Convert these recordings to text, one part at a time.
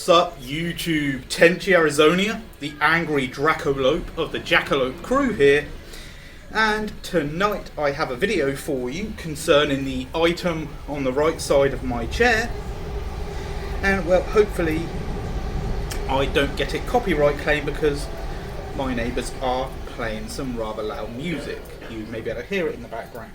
What's up, YouTube? Tenchi Arizonia, the angry Dracolope of the Dracolope crew here, and tonight I have a video for you concerning the item on the right side of my chair, and well, hopefully I don't get a copyright claim because my neighbours are playing some rather loud music. You may be able to hear it in the background.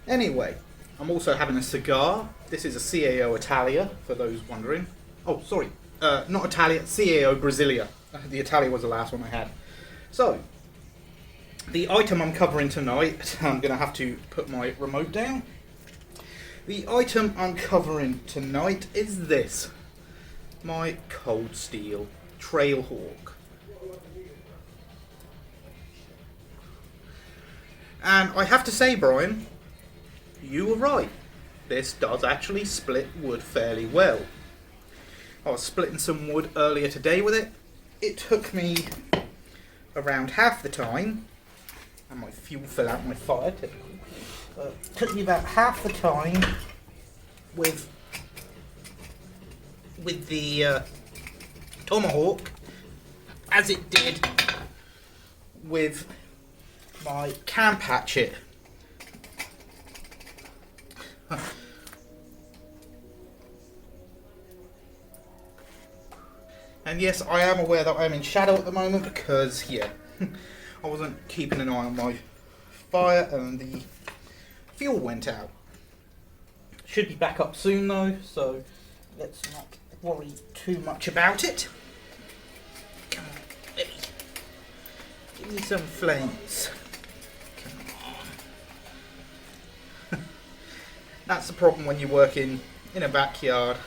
Anyway, I'm also having a cigar. This is a CAO Italia, for those wondering. Oh, sorry, not Italia, CAO Brasilia. The Italia was the last one I had. So, the item I'm covering tonight, I'm going to have to put my remote down. The item I'm covering tonight is this. My Cold Steel Trailhawk. And I have to say, Brian, you were right. This does actually split wood fairly well. I was splitting some wood earlier today with it. It took me around half the time, and my fuel fell out my fire typically. It took me about half the time with the tomahawk as it did with my camp hatchet. And yes, I am aware that I'm in shadow at the moment because, yeah, I wasn't keeping an eye on my fire and the fuel went out. Should be back up soon though, so let's not worry too much about it. Come on, let me give me some flames. That's the problem when you work in a backyard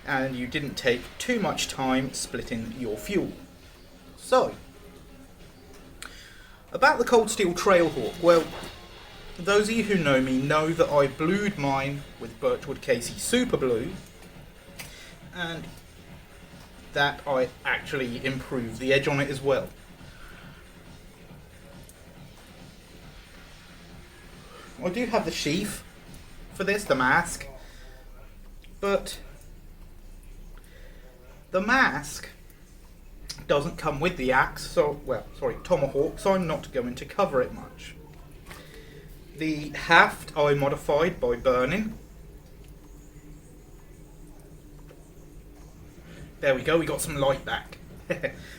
and you didn't take too much time splitting your fuel. So, about the Cold Steel Trailhawk, well, those of you who know me know that I blued mine with Birchwood Casey Super Blue, and that I actually improved the edge on it as well. I do have the sheath for this, the mask, but the mask doesn't come with the axe, so, well, sorry, tomahawk, so I'm not going to cover it much. The haft I modified by burning. There we go, we got some light back.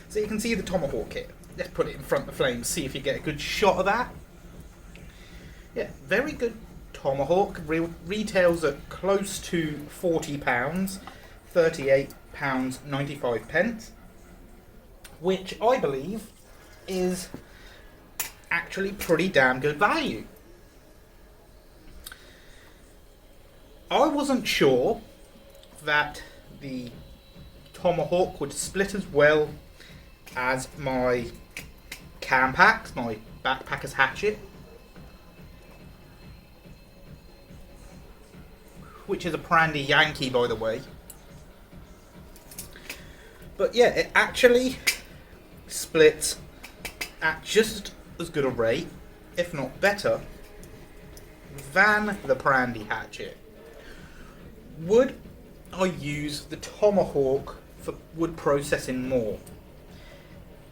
So you can see the tomahawk here. Let's put it in front of the flames, see if you get a good shot of that. Yeah, very good tomahawk. Retails at close to £40, £38.95, which I believe is actually pretty damn good value. I wasn't sure that the tomahawk would split as well as my camp axe, my backpacker's hatchet, which is a Prandy Yankee, by the way. But yeah, it actually splits at just as good a rate, if not better, than the Prandy hatchet. Would I use the tomahawk for wood processing more?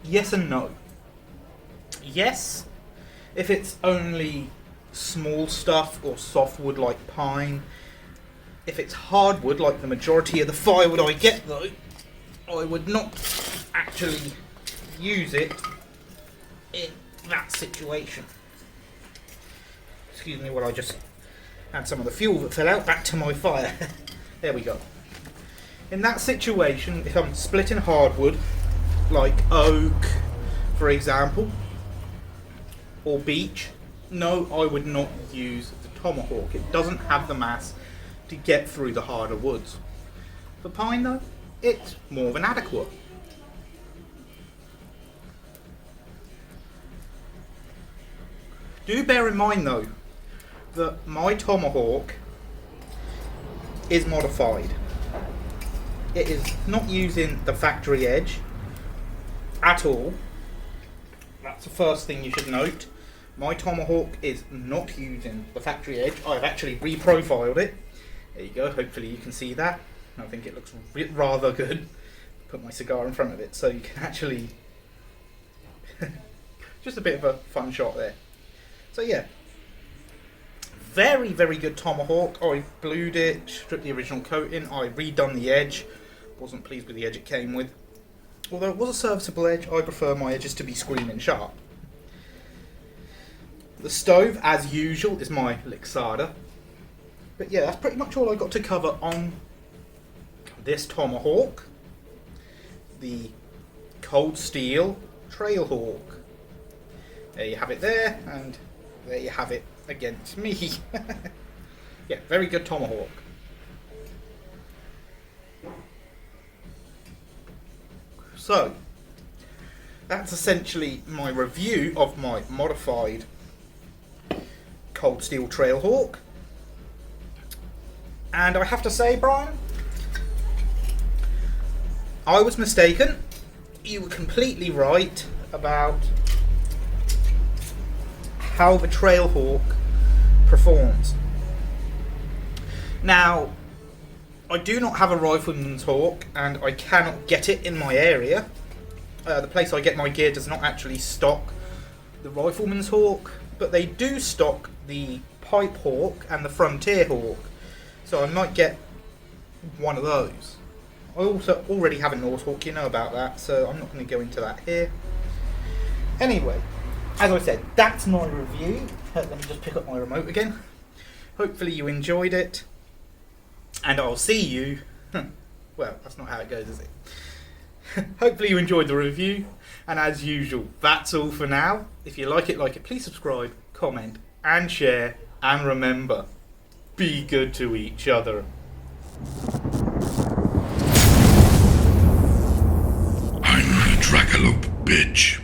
Yes and no. Yes, if it's only small stuff or softwood like pine. If it's hardwood, like the majority of the firewood I get though, I would not actually use it in that situation. Excuse me while I just add some of the fuel that fell out back to my fire. There we go. In that situation, if I'm splitting hardwood, like oak, for example, or beech, no, I would not use the tomahawk. It doesn't have the mass to get through the harder woods. For pine though, it's more than adequate. Do bear in mind though that my tomahawk is modified. It is not using the factory edge at all. That's the first thing you should note. My tomahawk is not using the factory edge. I've actually reprofiled it. There you go, hopefully you can see that. I think it looks rather good. Put my cigar in front of it so you can actually... just a bit of a fun shot there. So yeah, very, very good tomahawk. I blued it, stripped the original coating, I redone the edge. Wasn't pleased with the edge it came with. Although it was a serviceable edge, I prefer my edges to be screaming sharp. The stove, as usual, is my Lixada. But yeah, that's pretty much all I got to cover on this tomahawk. The cold steel trailhawk. There you have it there, and there you have it against me. Yeah, very good tomahawk. So, that's essentially my review of my modified cold steel trailhawk. And I have to say, Brian, I was mistaken. You were completely right about how the trailhawk performs. Now, I do not have a rifleman's hawk, and I cannot get it in my area. The place I get my gear does not actually stock the rifleman's hawk, but they do stock the pipe hawk and the frontier hawk, so I might get one of those. I also already have a Norse hawk, you know about that, so I'm not going to go into that here. Anyway, as I said, that's my review. Let me just pick up my remote again. Hopefully you enjoyed it. And I'll see you... well, that's not how it goes, is it? Hopefully you enjoyed the review. And as usual, that's all for now. If you like it, please subscribe, comment, and share. And remember, be good to each other. I'm a Dracolope, bitch.